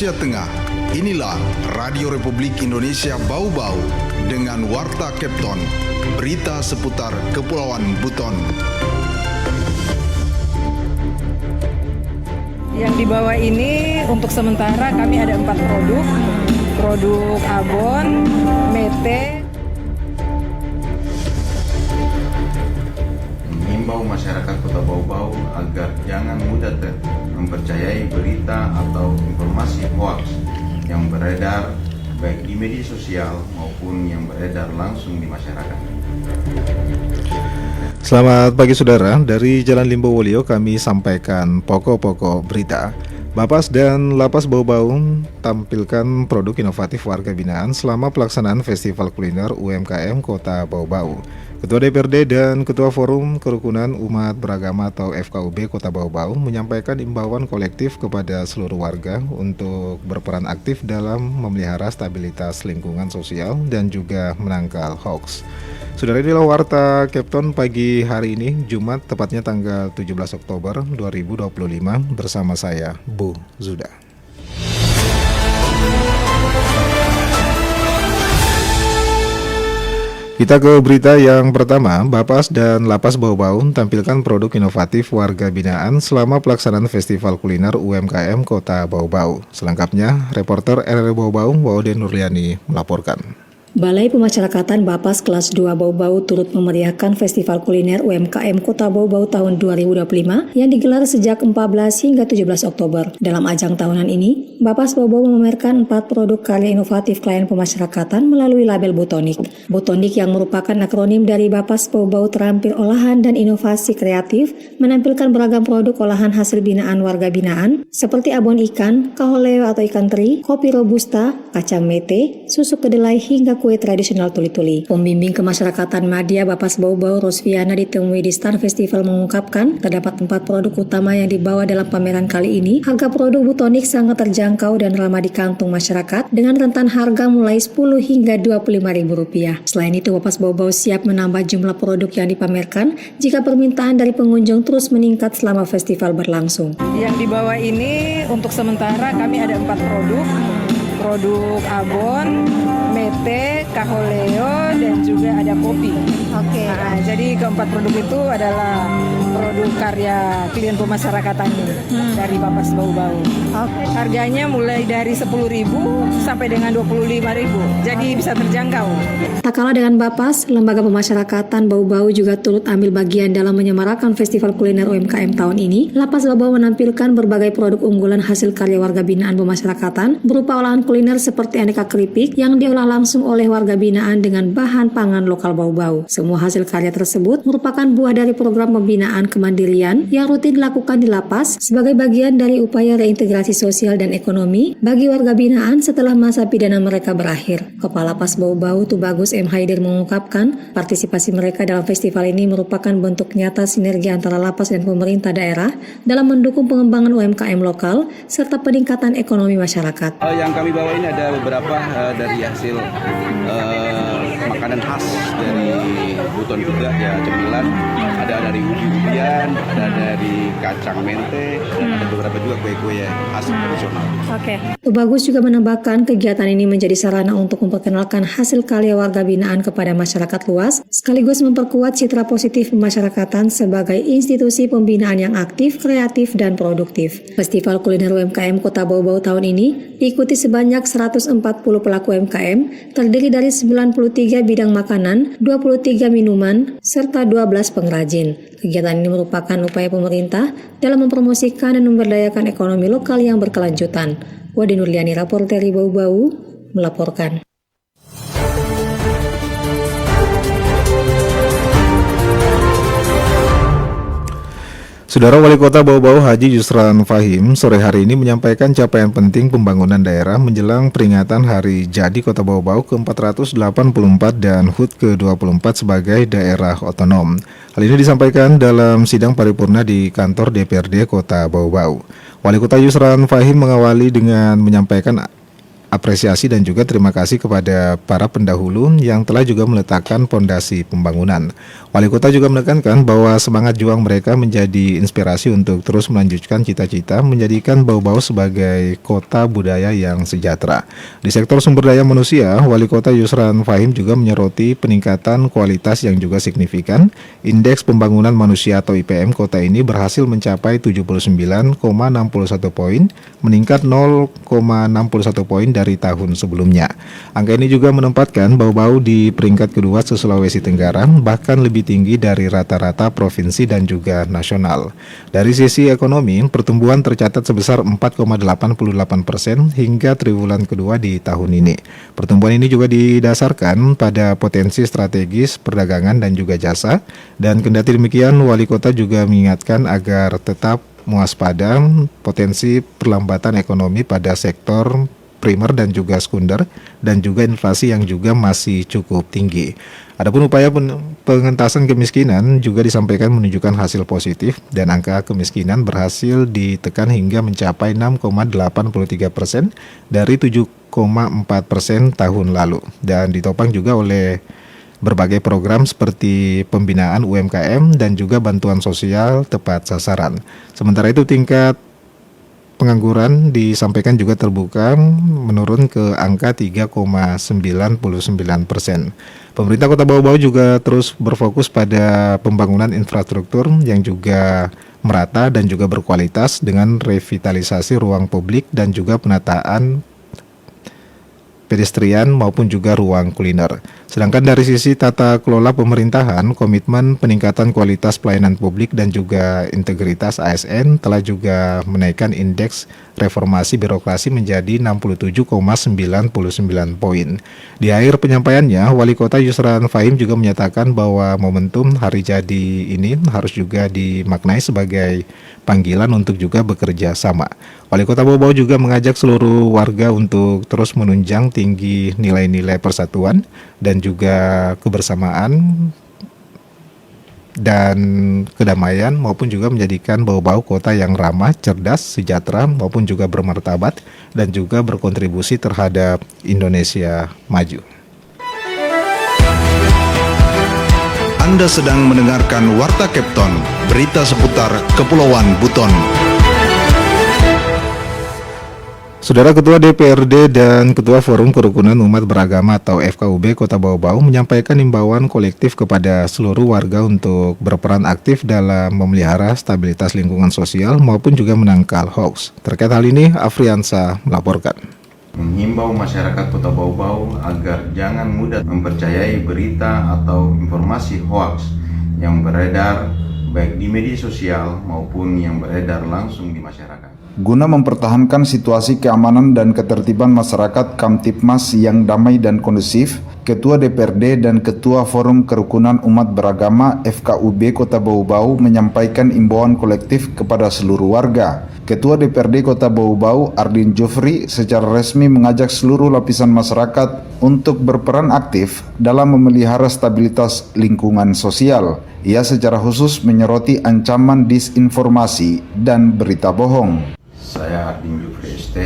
Indonesia Tengah. Inilah Radio Republik Indonesia Bau-Bau dengan Warta Kepton, berita seputar Kepulauan Buton. Yang dibawa ini untuk sementara kami ada 4 produk abon, mete. Mengimbau masyarakat Kota Bau-Bau agar jangan mudah mempercayai berita atau informasi hoax yang beredar baik di media sosial maupun yang beredar langsung di masyarakat. Selamat pagi saudara, dari Jalan Limbo Wolio kami sampaikan pokok-pokok berita. Bapas dan Lapas Bau-Bau tampilkan produk inovatif warga binaan selama pelaksanaan Festival Kuliner UMKM Kota Bau-Bau. Ketua DPRD dan Ketua Forum Kerukunan Umat Beragama atau FKUB Kota Bau-Bau menyampaikan imbauan kolektif kepada seluruh warga untuk berperan aktif dalam memelihara stabilitas lingkungan sosial dan juga menangkal hoax. Saudara, inilah Warta Kepton pagi hari ini, Jumat, tepatnya tanggal 17 Oktober 2025, bersama saya, Bu Zuda. Kita ke berita yang pertama. Bapas dan Lapas Bau-Bau tampilkan produk inovatif warga binaan selama pelaksanaan Festival Kuliner UMKM Kota Bau-Bau. Selengkapnya, reporter RRI Bau-Bau, Waude Nurliani, melaporkan. Balai Pemasyarakatan Bapas Kelas 2 Bau-Bau turut memeriahkan Festival Kuliner UMKM Kota Bau-Bau tahun 2025 yang digelar sejak 14 hingga 17 Oktober. Dalam ajang tahunan ini, Bapas Bau-Bau memamerkan 4 produk karya inovatif klien pemasyarakatan melalui label Botonik. Botonik yang merupakan akronim dari Bapas Bau-Bau Terampil Olahan dan Inovasi Kreatif menampilkan beragam produk olahan hasil binaan warga binaan seperti abon ikan, kaholeo atau ikan teri, kopi robusta, kacang mete, susu kedelai hingga kue tradisional tuli-tuli. Pembimbing kemasyarakatan Madya Bapas Bau-Bau Rosviana ditemui di stand festival mengungkapkan terdapat 4 produk utama yang dibawa dalam pameran kali ini. Harga produk Botonik sangat terjangkau dan ramah di kantung masyarakat dengan rentan harga mulai 10 hingga Rp25.000. Selain itu, Bapas Bau-Bau siap menambah jumlah produk yang dipamerkan jika permintaan dari pengunjung terus meningkat selama festival berlangsung. Yang dibawa ini untuk sementara kami ada 4 produk abon, mete, kaholeo, dan juga ada kopi. Oke. Nah, jadi keempat produk itu adalah produk karya klien pemasyarakatan dari Bapas Bau-Bau. Oke. Harganya mulai dari 10.000 sampai dengan 25.000. Jadi bisa terjangkau. Tak kalah dengan Bapas, Lembaga Pemasyarakatan Bau-Bau juga turut ambil bagian dalam menyemarakan Festival Kuliner UMKM tahun ini. Lapas Bau-Bau menampilkan berbagai produk unggulan hasil karya warga binaan pemasyarakatan berupa olahan kuliner seperti aneka keripik yang diolah langsung oleh warga binaan dengan bahan pangan lokal Bau-Bau. Semua hasil karya tersebut merupakan buah dari program pembinaan kemandirian yang rutin dilakukan di lapas sebagai bagian dari upaya reintegrasi sosial dan ekonomi bagi warga binaan setelah masa pidana mereka berakhir. Kepala Lapas Bau-Bau Tubagus M. Haidir mengungkapkan partisipasi mereka dalam festival ini merupakan bentuk nyata sinergi antara lapas dan pemerintah daerah dalam mendukung pengembangan UMKM lokal serta peningkatan ekonomi masyarakat. Yang kami bawa ini ada beberapa dari hasil makanan khas dari Buton juga, ya, cemilan, ada dari ubi-ubian, ada dari kacang mente, dan ada beberapa juga kue-kue khas tradisional. Oke. Tubagus juga menambahkan kegiatan ini menjadi sarana untuk memperkenalkan hasil karya warga binaan kepada masyarakat luas, sekaligus memperkuat citra positif pemasyarakatan sebagai institusi pembinaan yang aktif, kreatif, dan produktif. Festival Kuliner UMKM Kota Bau-Bau tahun ini diikuti sebanyak 140 pelaku UMKM, terdiri dari 93 bidang makanan, 23 minuman, serta 12 pengrajin. Kegiatan ini merupakan upaya pemerintah dalam mempromosikan dan memberdayakan ekonomi lokal yang berkelanjutan. Waude Nurliani, reporter Bau-Bau, melaporkan. Saudara Wali Kota Bau-Bau Haji Yusran Fahim sore hari ini menyampaikan capaian penting pembangunan daerah menjelang peringatan Hari Jadi Kota Bau-Bau ke-484 dan HUT ke-24 sebagai daerah otonom. Hal ini disampaikan dalam sidang paripurna di kantor DPRD Kota Bau-Bau. Wali Kota Yusran Fahim mengawali dengan menyampaikan apresiasi dan juga terima kasih kepada para pendahulu yang telah juga meletakkan pondasi pembangunan. Wali kota juga menekankan bahwa semangat juang mereka menjadi inspirasi untuk terus melanjutkan cita-cita menjadikan Bau-Bau sebagai kota budaya yang sejahtera. Di sektor sumber daya manusia, Wali Kota Yusran Fahim juga menyoroti peningkatan kualitas yang juga signifikan. Indeks Pembangunan Manusia atau IPM kota ini berhasil mencapai 79,61 poin, meningkat 0,61 poin dari tahun sebelumnya. Angka ini juga menempatkan Bau-Bau di peringkat kedua se-Sulawesi Tenggara, bahkan lebih tinggi dari rata-rata provinsi dan juga nasional. Dari sisi ekonomi, pertumbuhan tercatat sebesar 4,88% hingga triwulan kedua di tahun ini. Pertumbuhan ini juga didasarkan pada potensi strategis perdagangan dan juga jasa, dan kendati demikian Wali Kota juga mengingatkan agar tetap mewaspada potensi perlambatan ekonomi pada sektor primer dan juga sekunder, dan juga inflasi yang juga masih cukup tinggi. Adapun upaya pengentasan kemiskinan juga disampaikan menunjukkan hasil positif, dan angka kemiskinan berhasil ditekan hingga mencapai 6,83% dari 7,4% tahun lalu, dan ditopang juga oleh berbagai program seperti pembinaan UMKM dan juga bantuan sosial tepat sasaran. Sementara itu tingkat pengangguran disampaikan juga terbuka menurun ke angka 3,99%. Pemerintah Kota Bau-Bau juga terus berfokus pada pembangunan infrastruktur yang juga merata dan juga berkualitas dengan revitalisasi ruang publik dan juga penataan pedestrian maupun juga ruang kuliner. Sedangkan dari sisi tata kelola pemerintahan, komitmen peningkatan kualitas pelayanan publik dan juga integritas ASN telah juga menaikkan indeks reformasi birokrasi menjadi 67,99 poin. Di akhir penyampaiannya, Wali Kota Yusran Fahim juga menyatakan bahwa momentum hari jadi ini harus juga dimaknai sebagai panggilan untuk juga bekerja sama. Wali Kota Bau-Bau juga mengajak seluruh warga untuk terus menunjang tinggi nilai-nilai persatuan dan juga kebersamaan dan kedamaian, maupun juga menjadikan Bau-Bau kota yang ramah, cerdas, sejahtera, maupun juga bermartabat dan juga berkontribusi terhadap Indonesia maju. Anda sedang mendengarkan Warta Kepton, berita seputar Kepulauan Buton. Saudara Ketua DPRD dan Ketua Forum Kerukunan Umat Beragama atau FKUB Kota Bau-Bau menyampaikan imbauan kolektif kepada seluruh warga untuk berperan aktif dalam memelihara stabilitas lingkungan sosial maupun juga menangkal hoax. Terkait hal ini, Afriansa melaporkan. Menghimbau masyarakat Kota Bau-Bau agar jangan mudah mempercayai berita atau informasi hoax yang beredar baik di media sosial maupun yang beredar langsung di masyarakat. Guna mempertahankan situasi keamanan dan ketertiban masyarakat Kamtipmas yang damai dan kondusif, Ketua DPRD dan Ketua Forum Kerukunan Umat Beragama FKUB Kota Bau-Bau menyampaikan imbauan kolektif kepada seluruh warga. Ketua DPRD Kota Bau-Bau Ardin Jufri secara resmi mengajak seluruh lapisan masyarakat untuk berperan aktif dalam memelihara stabilitas lingkungan sosial. Ia secara khusus menyoroti ancaman disinformasi dan berita bohong. Saya Ardin Jufri ST,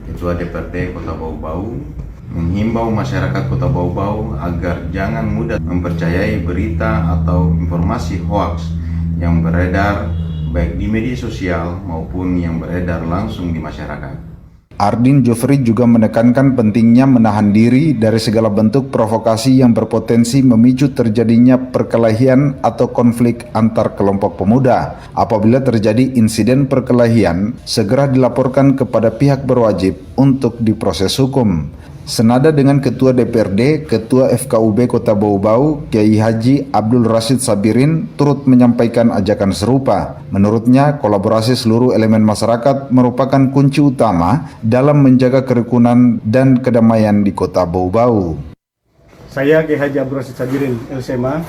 Ketua DPRD Kota Bau-Bau, menghimbau masyarakat Kota Bau-Bau agar jangan mudah mempercayai berita atau informasi hoax yang beredar baik di media sosial maupun yang beredar langsung di masyarakat. Ardin Jufri juga menekankan pentingnya menahan diri dari segala bentuk provokasi yang berpotensi memicu terjadinya perkelahian atau konflik antar kelompok pemuda. Apabila terjadi insiden perkelahian, segera dilaporkan kepada pihak berwajib untuk diproses hukum. Senada dengan Ketua DPRD, Ketua FKUB Kota Bau-Bau, Kiai Haji Abdul Rashid Sabirin turut menyampaikan ajakan serupa. Menurutnya, kolaborasi seluruh elemen masyarakat merupakan kunci utama dalam menjaga kerukunan dan kedamaian di Kota Bau-Bau. Saya Kiai Haji Abdul Rashid Sabirin, LSMA,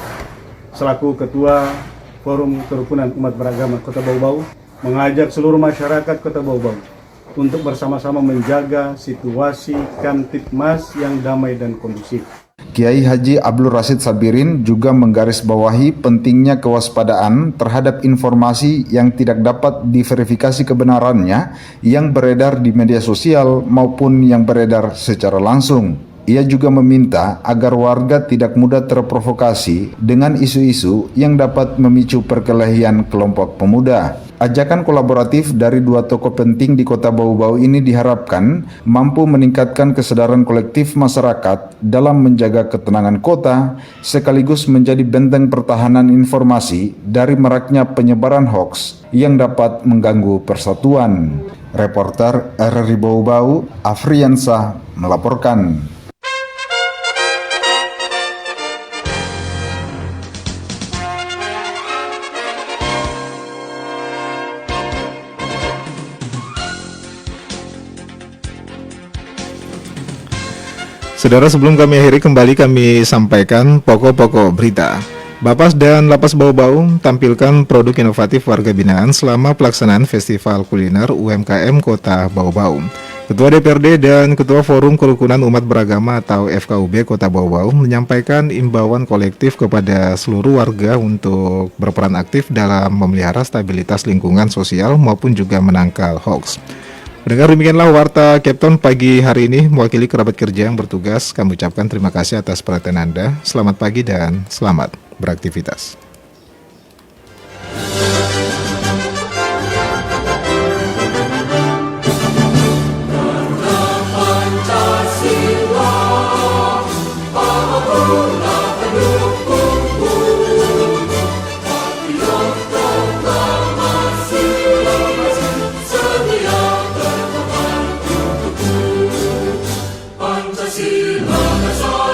selaku Ketua Forum Kerukunan Umat Beragama Kota Bau-Bau, mengajak seluruh masyarakat Kota Bau-Bau untuk bersama-sama menjaga situasi Kamtipmas yang damai dan kondusif. Kiai Haji Abdul Rashid Sabirin juga menggarisbawahi pentingnya kewaspadaan terhadap informasi yang tidak dapat diverifikasi kebenarannya yang beredar di media sosial maupun yang beredar secara langsung. ia juga meminta agar warga tidak mudah terprovokasi dengan isu-isu yang dapat memicu perkelahian kelompok pemuda. Ajakan kolaboratif dari dua tokoh penting di Kota Bau-Bau ini diharapkan mampu meningkatkan kesadaran kolektif masyarakat dalam menjaga ketenangan kota, sekaligus menjadi benteng pertahanan informasi dari maraknya penyebaran hoaks yang dapat mengganggu persatuan. Reporter RRI Bau-Bau, Afriansah melaporkan. Saudara, sebelum kami akhiri, kembali kami sampaikan pokok-pokok berita. Bapas dan Lapas Bau-Bau tampilkan produk inovatif warga binaan selama pelaksanaan Festival Kuliner UMKM Kota Bau-Bau. Ketua DPRD dan Ketua Forum Kerukunan Umat Beragama atau FKUB Kota Bau-Bau menyampaikan imbauan kolektif kepada seluruh warga untuk berperan aktif dalam memelihara stabilitas lingkungan sosial maupun juga menangkal hoax. Mendengar demikianlah warta Capton pagi hari ini. Mewakili kerabat kerja yang bertugas, kami ucapkan terima kasih atas perhatian Anda. Selamat pagi dan selamat beraktivitas. Pancasila